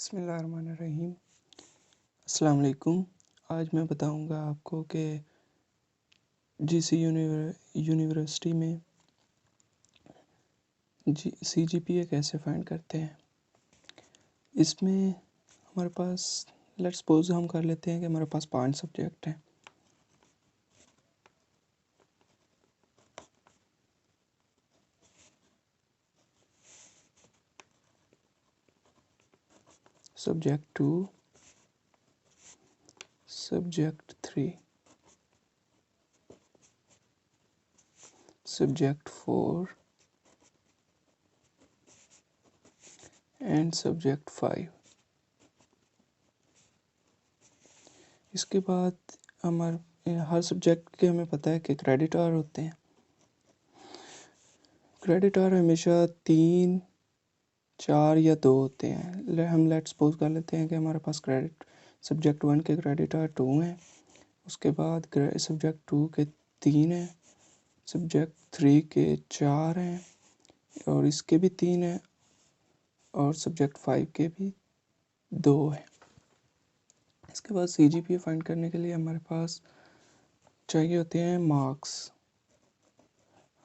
बिस्मिल्लाहिर्रहमानिर्रहीम। अस्सलाम वालेकुम। आज मैं बताऊंगा आपको कि जीसी यूनिवर्सिटी में CGPA कैसे फाइंड करते हैं। इसमें हमारे पास लेट्स सपोज हम कर लेते हैं कि हमारे पास 5 सब्जेक्ट हैं। Subject 2, subject 3, subject 4 and subject 5। इसके बाद हमारे हर सब्जेक्ट के हमें पता है कि क्रेडिट आवर होते हैं। क्रेडिट आवर हमेशा 3, 4 या 2 होते हैं। हम लेट्स सपोज कर लेते हैं कि हमारे पास सब्जेक्ट 1 के क्रेडिट आवर 2 हैं। उसके बाद सब्जेक्ट 2 के 3 हैं, सब्जेक्ट 3 के 4 हैं और इसके भी 3 हैं और सब्जेक्ट 5 के भी 2 हैं। इसके बाद CGPA फाइंड करने के लिए हमारे पास चाहिए होते हैं मार्क्स।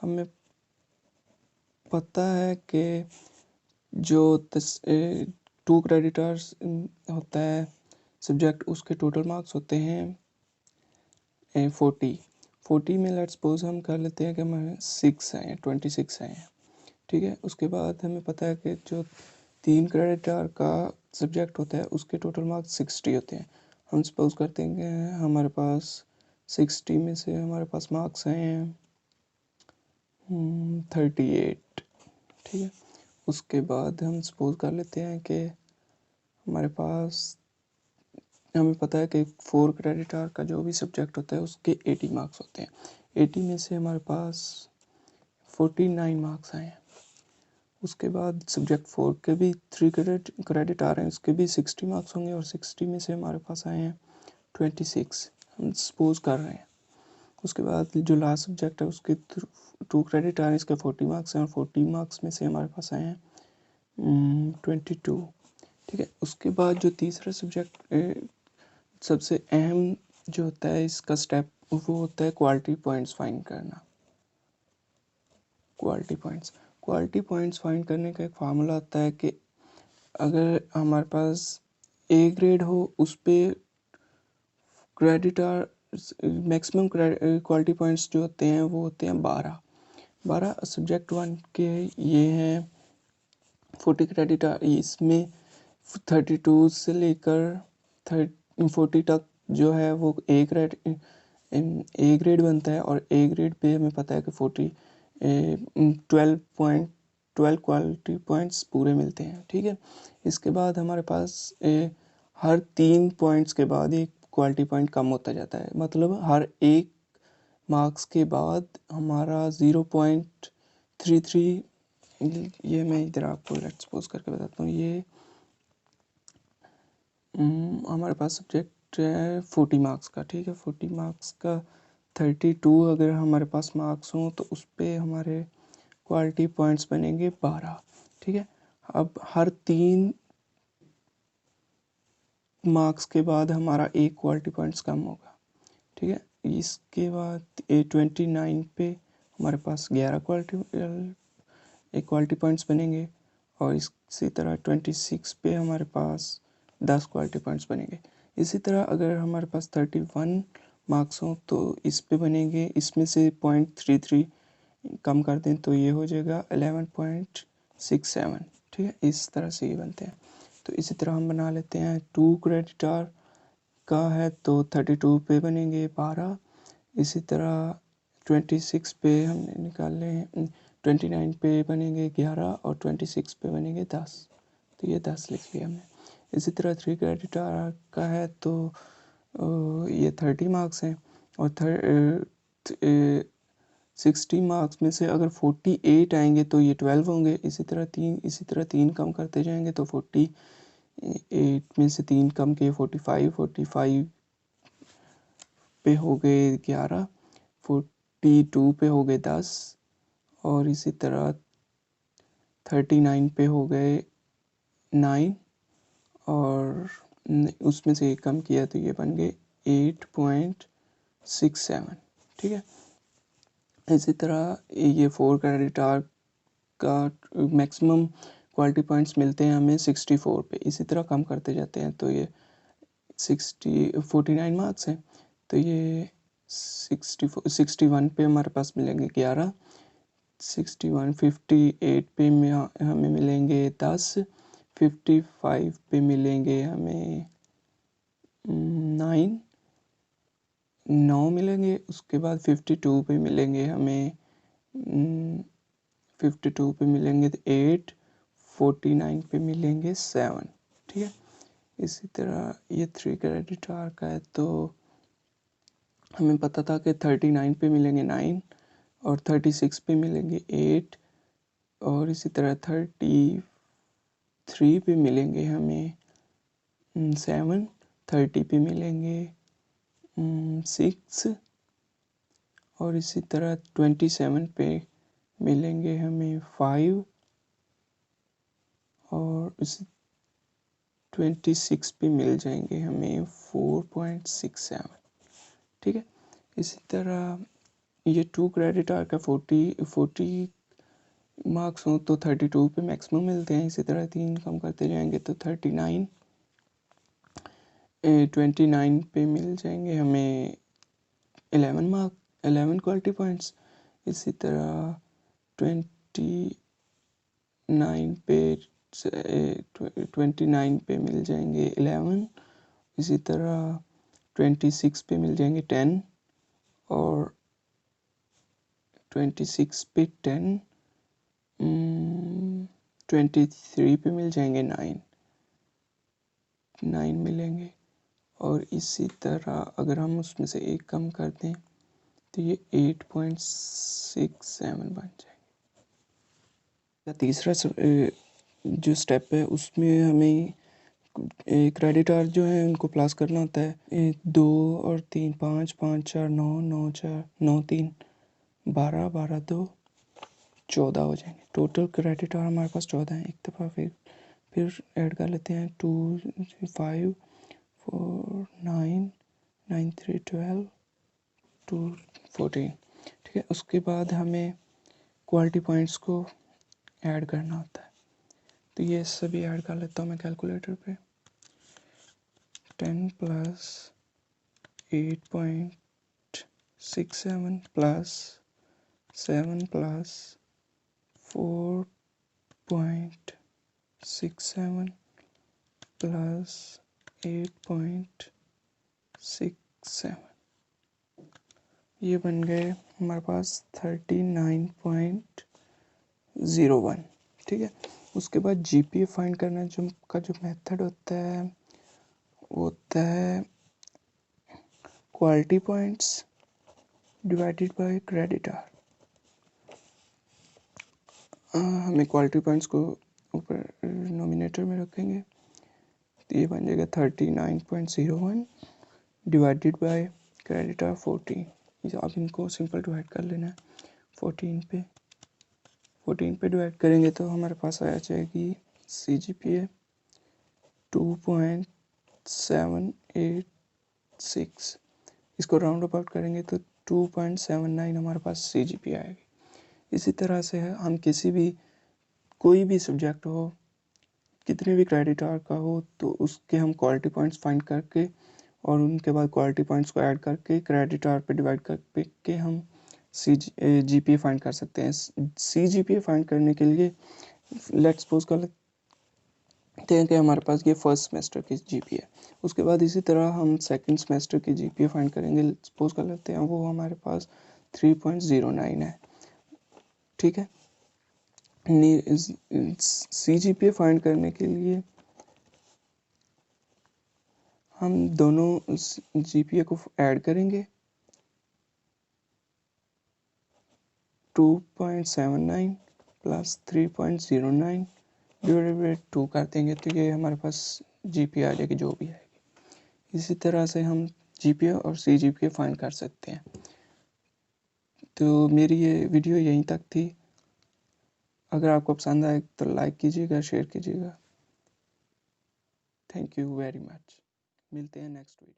हमें पता है कि जो 2 क्रेडिट आवर्स होता है सब्जेक्ट, उसके टोटल मार्क्स होते हैं 40 में लेट्स सपोज हम कर लेते हैं कि हमें 26 हैं। ठीक है। उसके बाद हमें पता है कि जो 3 क्रेडिट आवर का सब्जेक्ट होता है उसके टोटल मार्क्स 60 होते हैं। हम सपोज करते हैं कि हमारे पास 60 में से हमारे पास मार्क्स आए हैं 38। ठीक है। उसके बाद हम सपोज कर लेते हैं कि हमें पता है कि 4 क्रेडिट आवर का जो भी सब्जेक्ट होता है उसके 80 मार्क्स होते हैं। 80 में से हमारे पास 49 मार्क्स आए हैं। उसके बाद सब्जेक्ट 4 के भी 3 क्रेडिट आ रहे हैं, उसके भी 60 मार्क्स होंगे और 60 में से हमारे पास आए हैं 26, हम सपोज कर रहे हैं। उसके बाद जो लास्ट सब्जेक्ट है उसके 2 क्रेडिट आ रहे हैं, इसके 40 मार्क्स हैं और 40 मार्क्स में से हमारे पास आए हैं 22। ठीक है। उसके बाद जो तीसरा सब्जेक्ट सबसे अहम जो होता है इसका स्टेप, वो होता है क्वालिटी पॉइंट्स फाइंड करना। क्वालिटी पॉइंट्स फाइंड करने का एक फार्मूला होता है कि अगर हमारे पास A ग्रेड हो उस पे credit hour maximum quality points जो होते हैं वो होते हैं 12 सब्जेक्ट 1 के ये हैं 40 क्रेडिट आवर। इसमें 32 से लेकर 40 तक जो है वो ए ग्रेड बनता है और ए ग्रेड पे हमें पता है कि 12 क्वालिटी पॉइंट्स पूरे मिलते हैं। ठीक है। इसके बाद हमारे पास हर 3 पॉइंट्स के बाद एक क्वालिटी पॉइंट कम होता जाता है, मतलब हर एक मार्क्स के बाद हमारा 0.33, ये मैं इधर आपको लेट्स सपोज करके बताता हूँ। ये हमारे पास सब्जेक्ट है 40 मार्क्स का। ठीक है। 40 मार्क्स का 32 अगर हमारे पास मार्क्स हों तो उस पर हमारे क्वालिटी पॉइंट्स बनेंगे 12। ठीक है। अब हर 3 मार्क्स के बाद हमारा एक क्वालिटी पॉइंट्स कम होगा। ठीक है। इसके बाद 29 पे हमारे पास 11 क्वालिटी पॉइंट्स बनेंगे और इसी तरह 26 पे हमारे पास 10 क्वालिटी पॉइंट्स बनेंगे। इसी तरह अगर हमारे पास 31 मार्क्स हों तो इस पे बनेंगे, इसमें से 0.33 कम कर दें तो ये हो जाएगा 11.67। ठीक है। इस तरह से ये बनते हैं। तो इसी तरह हम बना लेते हैं 2 क्रेडिट आवर का है तो 32 पे बनेंगे 12। इसी तरह 26 पे हमने निकाले हैं 29 पे बनेंगे 11 और 26 पे बनेंगे 10। तो ये 10 लिख लिया हमने। इसी तरह 3 क्रेडिट आवर का है तो ये 30 मार्क्स हैं और 60 मार्क्स में से अगर 48 आएंगे तो ये 12 होंगे। इसी तरह 3 कम करते जाएंगे तो 48 में से 3 कम किए 45 पे हो गए 11, 42 पे हो गए 10 और इसी तरह 39 पे हो गए 9 और उसमें से एक कम किया तो ये बन गए 8.67। ठीक है, इसी तरह ये 4 क्रेडिट आवर का मैक्सिमम क्वालिटी पॉइंट्स मिलते हैं हमें 64 पे। इसी तरह कम करते जाते हैं तो ये 49 मार्क्स हैं, तो ये 61 पे हमारे पास मिलेंगे 11, 58 पे हमें मिलेंगे 10, 55 पे मिलेंगे हमें 9 मिलेंगे। उसके बाद 52 पे मिलेंगे हमें 52 पे मिलेंगे 8, 49 पे मिलेंगे 7। ठीक है, इसी तरह ये 3 क्रेडिट आवर का है, तो हमें पता था कि 39 पे मिलेंगे 9 और 36 पे मिलेंगे 8 और इसी तरह 33 पे मिलेंगे हमें 7, 30 पे मिलेंगे 6 और इसी तरह 27 पे मिलेंगे हमें 5 और इसी 26 पे मिल जाएंगे हमें 4.67। ठीक है, इसी तरह ये 2 क्रेडिट आवर का 40 मार्क्स हो तो 32 पे मैक्सिमम मिलते हैं। इसी तरह 3 कम करते जाएंगे तो 29 पे मिल जाएंगे हमें 11 क्वालिटी पॉइंट्स। इसी तरह 29 पे मिल जाएंगे 11। इसी तरह 26 पे मिल जाएंगे 10 और 26 पे 10, 23 पे मिल जाएंगे 9 मिलेंगे और इसी तरह अगर हम उसमें से एक कम कर दें तो ये 8.67 बन जाएंगे। तीसरा जो स्टेप है उसमें हमें क्रेडिट आवर जो है उनको प्लस करना होता है। 2 और 3, 5, 5, 4, 9, 9, 4, 9, 3, 12, 12, 2, 14 हो जाएंगे। टोटल क्रेडिट आवर हमारे पास 14 है। एक दफ़ा फिर ऐड कर लेते हैं 2, 5, 4, 9, 9, 3, 12, 2, 14। ठीक है, उसके बाद हमें क्वालिटी पॉइंट्स को ऐड करना होता है, तो ये सभी ऐड कर लेता हूँ मैं कैलकुलेटर पे। 10 प्लस 8.67 प्लस 7 प्लस 4.67 प्लस 8.67, ये बन गए हमारे पास 39.01। ठीक है, उसके बाद जीपीए फाइंड करना जो मेथड होता है वो होता है quality points divided by credit hour. हमें क्वालिटी पॉइंट्स को ऊपर नोमिनेटर में रखेंगे तो ये बन जाएगा 39.01 डिवाइडेड बाय क्रेडिट आवर 14। अब इनको सिंपल डिवाइड कर लेना है 14 पे डिवाइड करेंगे तो हमारे पास आ जाएगी CGPA 2.786। इसको राउंड अबाउट करेंगे तो 2.79 हमारे पास CGPA आएगी। इसी तरह से हम कोई भी सब्जेक्ट हो, कितने भी क्रेडिट आवर का हो, तो उसके हम क्वालिटी पॉइंट्स फाइंड करके और उनके बाद क्वालिटी पॉइंट्स को ऐड करके क्रेडिट आवर पे डिवाइड करके हम GPA फाइंड कर सकते हैं। CGPA फाइंड करने के लिए लेट्स सपोज कर लेते हैं कि हमारे पास ये फर्स्ट सेमेस्टर की GPA है। उसके बाद इसी तरह हम सेकंड सेमेस्टर की GPA फाइंड करेंगे। सपोज कर लेते हैं वो हमारे पास 3.09 है। ठीक है, CGPA फाइंड करने के लिए हम दोनों GPA को ऐड करेंगे 2.79 प्लस 3.09 डिवाइडेड बाई 2 कर देंगे तो ये हमारे पास GPA आ जाएगी जो भी आएगी। इसी तरह से हम GPA और CGPA फाइंड कर सकते हैं। तो मेरी ये वीडियो यहीं तक थी। अगर आपको पसंद आए तो लाइक कीजिएगा, शेयर कीजिएगा। Thank you very much. मिलते हैं नेक्स्ट वीडियो।